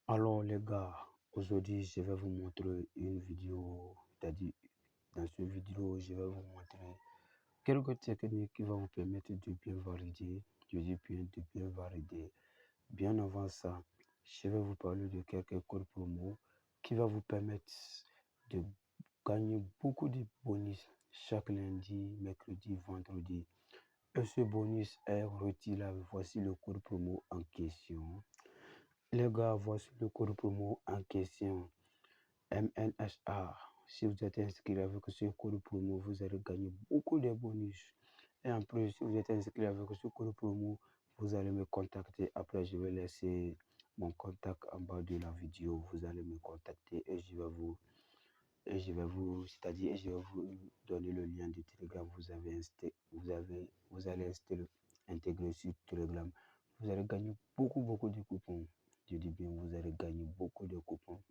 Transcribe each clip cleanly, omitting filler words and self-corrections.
Alors les gars, aujourd'hui je vais vous montrer une vidéo, c'est-à-dire dans cette vidéo je vais vous montrer quelques techniques qui vont vous permettre de bien valider, de bien valider. Bien avant ça, je vais vous parler de quelques codes promo qui vont vous permettre de gagner beaucoup de bonus chaque lundi, mercredi, vendredi. Et ce bonus est retirable. Voici le code promo en question. Les gars, voici le code promo en question. MNHA. Si vous êtes inscrit avec ce code promo, vous allez gagner beaucoup de bonus. Et en plus, si vous êtes inscrit avec ce code promo, vous allez me contacter. Après, je vais laisser mon contact en bas de la vidéo. Vous allez me contacter et c'est-à-dire, je vais vous donner le lien du Telegram. Vous allez intégrer sur Telegram. Vous allez gagner beaucoup de coupons. Je dis bien, vous allez gagner beaucoup de coupons.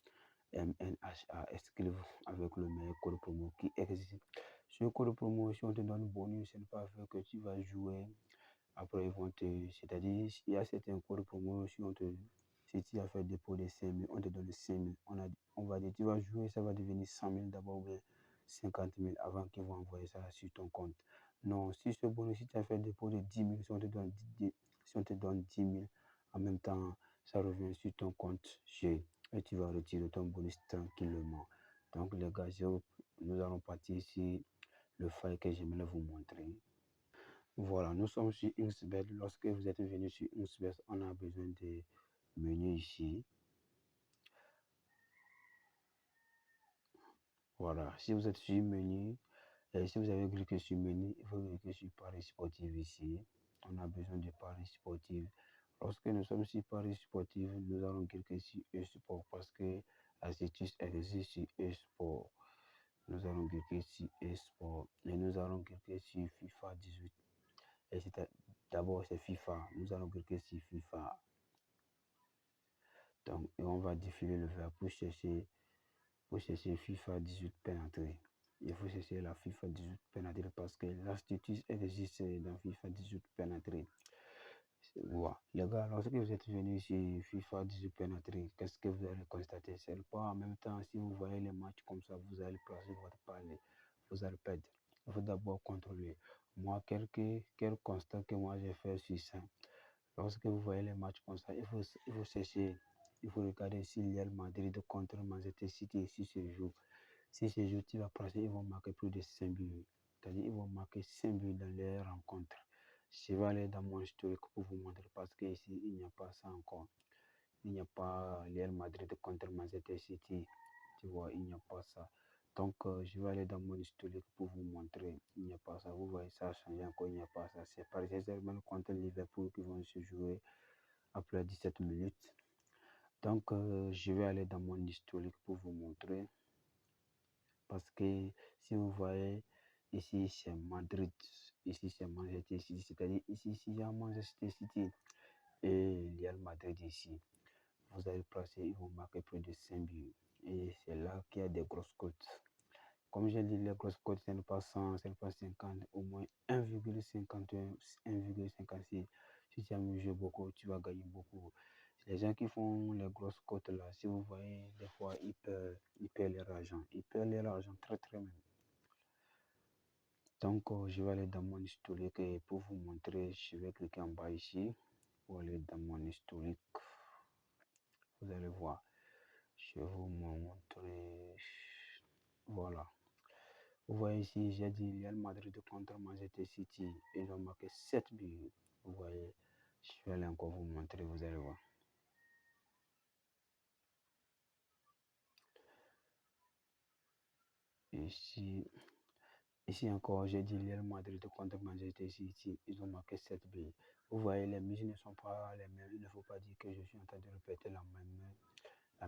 MNHA, inscrivez-vous avec le meilleur code promo qui existe. Ce code promo, si on te donne bonus, ce n'est pas fait que tu vas jouer. Après, c'est-à-dire, il y a certains codes promo, si tu as fait dépôt de 5 000, on te donne 5 000. On va dire, tu vas jouer, ça va devenir 100 000 d'abord, ou 50 000 avant qu'ils vont envoyer ça sur ton compte. Non, si ce bonus, si tu as fait dépôt de 10 000, si on te donne 10 000, en même temps, ça revient sur ton compte et tu vas retirer ton bonus tranquillement. Donc, les gars, nous allons partir sur le file que j'aimerais vous montrer. Voilà, nous sommes sur XBet. Lorsque vous êtes venu sur XBet, on a besoin de menus ici. Voilà, si vous êtes sur menu, et si vous avez cliqué sur menu, il faut cliquer sur Paris sportif ici. On a besoin de Paris sportif. Lorsque nous sommes sur Paris sportif, nous allons cliquer sur e-sport parce que l'astuce existe sur e-sport. Nous allons cliquer sur e-sport et nous allons cliquer sur FIFA 18. Et d'abord c'est FIFA. Nous allons cliquer sur FIFA. Donc, et on va défiler le verbe pour chercher FIFA 18 pénétré. Il faut chercher la FIFA 18 pénétré parce que l'astuce existe dans FIFA 18 pénétré. Voilà. Les gars, lorsque vous êtes venu sur FIFA 18 pénétré, qu'est-ce que vous allez constater? C'est pas en même temps, si vous voyez les matchs comme ça, vous allez placer votre palier, vous allez perdre. Il faut d'abord contrôler. Moi, quel constat que moi j'ai fait sur ça. Lorsque vous voyez les matchs comme ça, il faut chercher, il faut regarder si Real Madrid contre Manchester City, si ce jour. Si ce jour, tu vas passer, ils vont marquer plus de 5 buts. C'est-à-dire, ils vont marquer 5 buts dans les rencontres. Je vais aller dans mon historique pour vous montrer parce qu'ici, il n'y a pas ça encore. Il n'y a pas Real Madrid contre Manchester City. Tu vois, il n'y a pas ça. Donc, je vais aller dans mon historique pour vous montrer. Il n'y a pas ça. Vous voyez, ça a changé encore. Il n'y a pas ça. C'est Paris Saint-Germain contre Liverpool qui vont se jouer après 17 minutes. Donc, je vais aller dans mon historique pour vous montrer. Parce que si vous voyez, ici c'est Madrid, ici c'est Manchester City, c'est-à-dire ici il y a Manchester City et Real Madrid ici. Vous allez placer, ils vont marquer plus de 5 buts. Et c'est là qu'il y a des grosses cotes. Comme j'ai dit, les grosses cotes, ce n'est pas 100, ce n'est pas 50, au moins 1,51, 1,56. Si tu as mieux beaucoup, tu vas gagner beaucoup. Les gens qui font les grosses cotes là, si vous voyez, des fois, ils perdent leur argent. Ils perdent leur argent très même. Donc, je vais aller dans mon historique et pour vous montrer, je vais cliquer en bas ici pour aller dans mon historique. Vous allez voir. Je vais vous montrer. Voilà. Vous voyez ici, j'ai dit Real Madrid contre Manchester City. Ils ont marqué 7 buts. Vous voyez, je vais aller encore vous montrer, vous allez voir. Ici encore, j'ai dit Real Madrid contre Manchester City. Ils ont marqué 7 buts. Vous voyez, les musiques ne sont pas les mêmes. Il ne faut pas dire que je suis en train de répéter la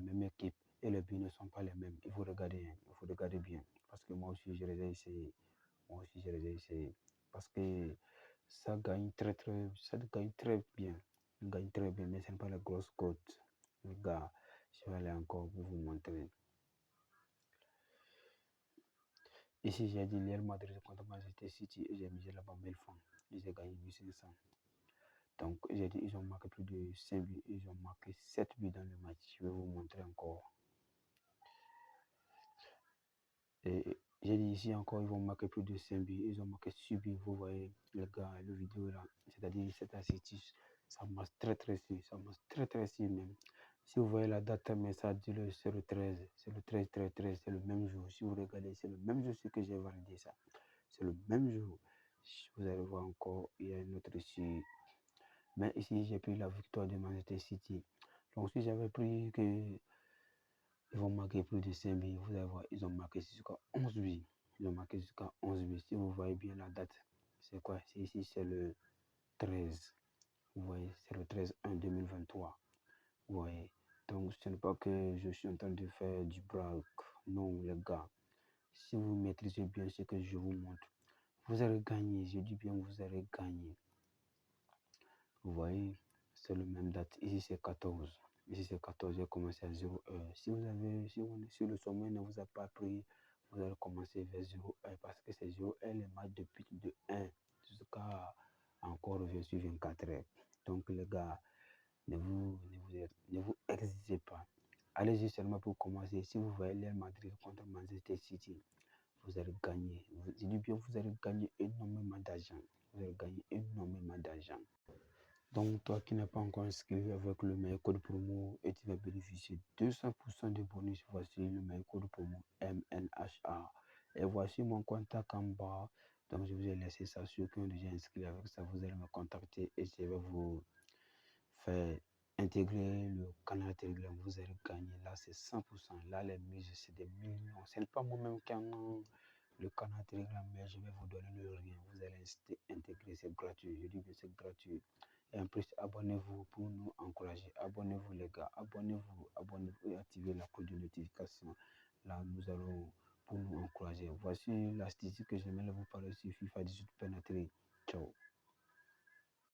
même équipe. Et les buts ne sont pas les mêmes. Il faut regarder, hein. Il faut regarder bien. Parce que moi aussi, je les ai essayés. Moi aussi, je les ai essayés. Parce que ça gagne ça gagne très bien. Ça gagne très bien, mais ce n'est pas la grosse cote. Les gars, je vais aller encore pour vous montrer. Ici, j'ai dit Real Madrid contre Manchester City et j'ai mis là-bas 1000 francs. Ils ont gagné 1500. Donc, j'ai dit, ils ont marqué plus de 5 buts. Ils ont marqué 7 buts dans le match. Je vais vous Et j'ai dit ici encore, ils vont marquer plus de 5 buts. Ils ont marqué 6 buts. Vous voyez, les gars, le vidéo là. C'est-à-dire, cette astuce, ça marche très sûr. Ça marche très sûr même. Si vous voyez la date, mais ça dit c'est le 13. C'est le 13. C'est le même jour. Si vous regardez, c'est le même jour que j'ai validé ça. C'est le même jour. Vous allez voir encore, il y a une autre ici. Mais ici, j'ai pris la victoire de Manchester City. Donc, si j'avais pris que ils vont marquer plus de 5 buts, vous allez voir, ils ont marqué jusqu'à 11 buts. Ils ont marqué jusqu'à 11 buts. Si vous voyez bien la date, c'est quoi? C'est ici, c'est le 13. Vous voyez, c'est le 13/1/2023. Vous voyez. Donc, ce n'est pas que je suis en train de faire du brag. Non, les gars. Si vous maîtrisez bien ce que je vous montre, vous allez gagner. Je dis bien, vous allez gagner. Vous voyez, c'est le même date. Ici, c'est 14. Ici, c'est 14. J'ai commencé à 0 heure. Si le sommet ne vous a pas pris, vous allez commencer vers 0 heure parce que c'est 0 heure les matchs depuis de 1 jusqu'à encore sur 24 heures. Donc, les gars, ne vous exigez pas. Allez-y seulement pour commencer. Si vous voyez Real Madrid contre Manchester City, vous allez gagner. Je dis bien, vous allez gagner énormément d'argent. Vous allez gagner énormément d'argent. Donc, toi qui n'es pas encore inscrit avec le meilleur code promo et tu vas bénéficier de 200% de bonus, voici le meilleur code promo MNHA. Et voici mon contact en bas. Donc, je vous ai laissé ça. Ceux qui ont déjà inscrit avec ça, vous allez me contacter et je vais vous faire intégrer le canal Telegram. Vous allez gagner. Là, c'est 100%. Là, les mises, c'est des millions. Ce n'est pas moi-même qui ai le canal Telegram, mais je vais vous donner le lien. Vous allez intégrer. C'est gratuit. Je dis que c'est gratuit. Et en plus, abonnez-vous pour nous encourager. Abonnez-vous les gars. Abonnez-vous et activez la cloche de notification. Là, nous allons pour nous encourager. Voici l'astuce que j'aimerais vous parler sur FIFA 18 Penalty. Ciao.